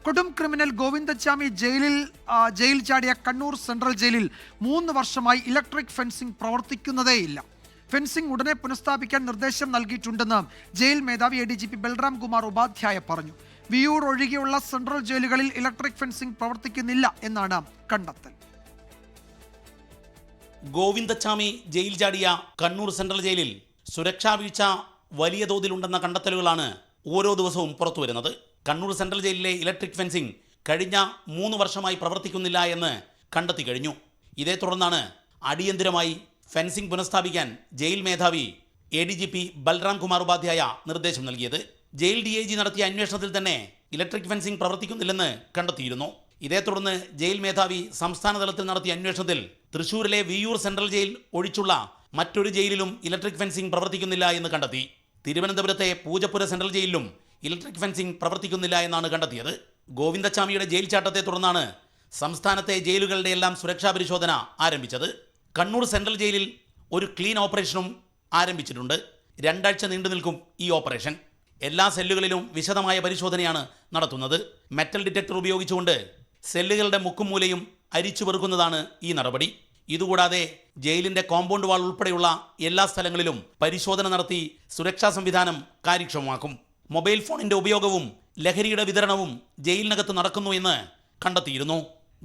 കൊടും criminal Govindachami jail ചാടിയ Kannur central ജയിലിൽ 3 വർഷമായി ഇലക്ട്രിക് ഫെൻസിംഗ് പ്രവർത്തിക്കുന്നതേയില്ല. ഫെൻസിംഗ് ഉടനെ പുനഃസ്ഥാപിക്കാൻ നിർദ്ദേശം നൽകിയിട്ടുണ്ടെന്ന് ജയിൽ മേധാവി ADGP ബൽറാം കുമാർ ഉപാധ്യായ പറഞ്ഞു. വിയൂർ ഒഴികെയുള്ള സെൻട്രൽ ജയിലുകളിൽ ഇലക്ട്രിക് ഫെൻസിംഗ് പ്രവർത്തിക്കുന്നില്ല എന്നാണ് കണ്ടെത്തൽ. ഗോവിന്ദച്ചാമി ജയിൽ ചാടിയ കണ്ണൂർ സെൻട്രൽ ജയിലിൽ സുരക്ഷാ വീഴ്ച വലിയ തോതിലുണ്ടെന്ന കണ്ടെത്തലുകളാണ് ഓരോ ദിവസവും പുറത്തുവരുന്നത്. കണ്ണൂർ സെൻട്രൽ ജയിലിലെ ഇലക്ട്രിക് ഫെൻസിംഗ് കഴിഞ്ഞ 3 വർഷമായി പ്രവർത്തിക്കുന്നില്ല എന്ന് കണ്ടെത്തി കഴിഞ്ഞു. ഇതേ തുടർന്നാണ് അടിയന്തിരമായി ഫെൻസിംഗ് പുനഃസ്ഥാപിക്കാൻ ജയിൽ മേധാവി ADGP ബൽറാം കുമാർ ഉപാധ്യായ നിർദ്ദേശം നൽകിയത്. ജയിൽ DIG നടത്തിയ അന്വേഷണത്തിൽ തന്നെ ഇലക്ട്രിക് ഫെൻസിംഗ് പ്രവർത്തിക്കുന്നില്ലെന്ന് കണ്ടെത്തിയിരുന്നു. ഇതേ തുടർന്ന് ജയിൽ മേധാവി സംസ്ഥാന തലത്തിൽ നടത്തിയ അന്വേഷണത്തിൽ തൃശൂരിലെ വിയൂർ സെൻട്രൽ ജയിൽ ഒഴിച്ചുള്ള മറ്റൊരു ജയിലിലും ഇലക്ട്രിക് ഫെൻസിംഗ് പ്രവർത്തിക്കുന്നില്ല എന്ന് കണ്ടെത്തി. തിരുവനന്തപുരത്തെ പൂജപ്പുര സെൻട്രൽ ജയിലിലും ഇലക്ട്രിക് ഫെൻസിംഗ് പ്രവർത്തിക്കുന്നില്ല എന്നാണ് കണ്ടെത്തിയത്. ഗോവിന്ദച്ചാമിയുടെ ജയിൽ ചാട്ടത്തെ തുടർന്നാണ് സംസ്ഥാനത്തെ ജയിലുകളുടെ എല്ലാം സുരക്ഷാ പരിശോധന ആരംഭിച്ചത്. കണ്ണൂർ സെൻട്രൽ ജയിലിൽ ഒരു ക്ലീൻ ഓപ്പറേഷനും ആരംഭിച്ചിട്ടുണ്ട്. 2 ആഴ്ച നീണ്ടു നിൽക്കും ഈ ഓപ്പറേഷൻ. എല്ലാ സെല്ലുകളിലും വിശദമായ പരിശോധനയാണ് നടത്തുന്നത്. മെറ്റൽ ഡിറ്റക്ടർ ഉപയോഗിച്ചുകൊണ്ട് സെല്ലുകളുടെ മുക്കും മൂലയും അരിച്ചു പെറുക്കുന്നതാണ് ഈ നടപടി. ഇതുകൂടാതെ ജയിലിന്റെ കോമ്പൗണ്ട് വാൾ ഉൾപ്പെടെയുള്ള എല്ലാ സ്ഥലങ്ങളിലും പരിശോധന നടത്തി സുരക്ഷാ സംവിധാനം കാര്യക്ഷമമാക്കും. മൊബൈൽ ഫോണിന്റെ ഉപയോഗവും ലഹരിയുടെ വിതരണവും ജയിലിനകത്ത് നടക്കുന്നു എന്ന് കണ്ടെത്തിയിരുന്നു.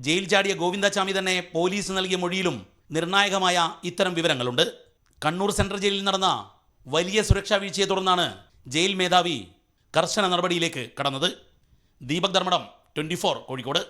ജയിൽ ചാടിയ ഗോവിന്ദച്ചാമി തന്നെ പോലീസ് നൽകിയ മൊഴിയിലും നിർണായകമായ ഇത്തരം വിവരങ്ങളുണ്ട്. കണ്ണൂർ സെൻട്രൽ ജയിലിൽ നടന്ന വലിയ സുരക്ഷാ വീഴ്ചയെ തുടർന്നാണ് ജയിൽ മേധാവി കർശന നടപടിയിലേക്ക് കടന്നത്. ദീപക് ധർമ്മടം, 24 കോഴിക്കോട്.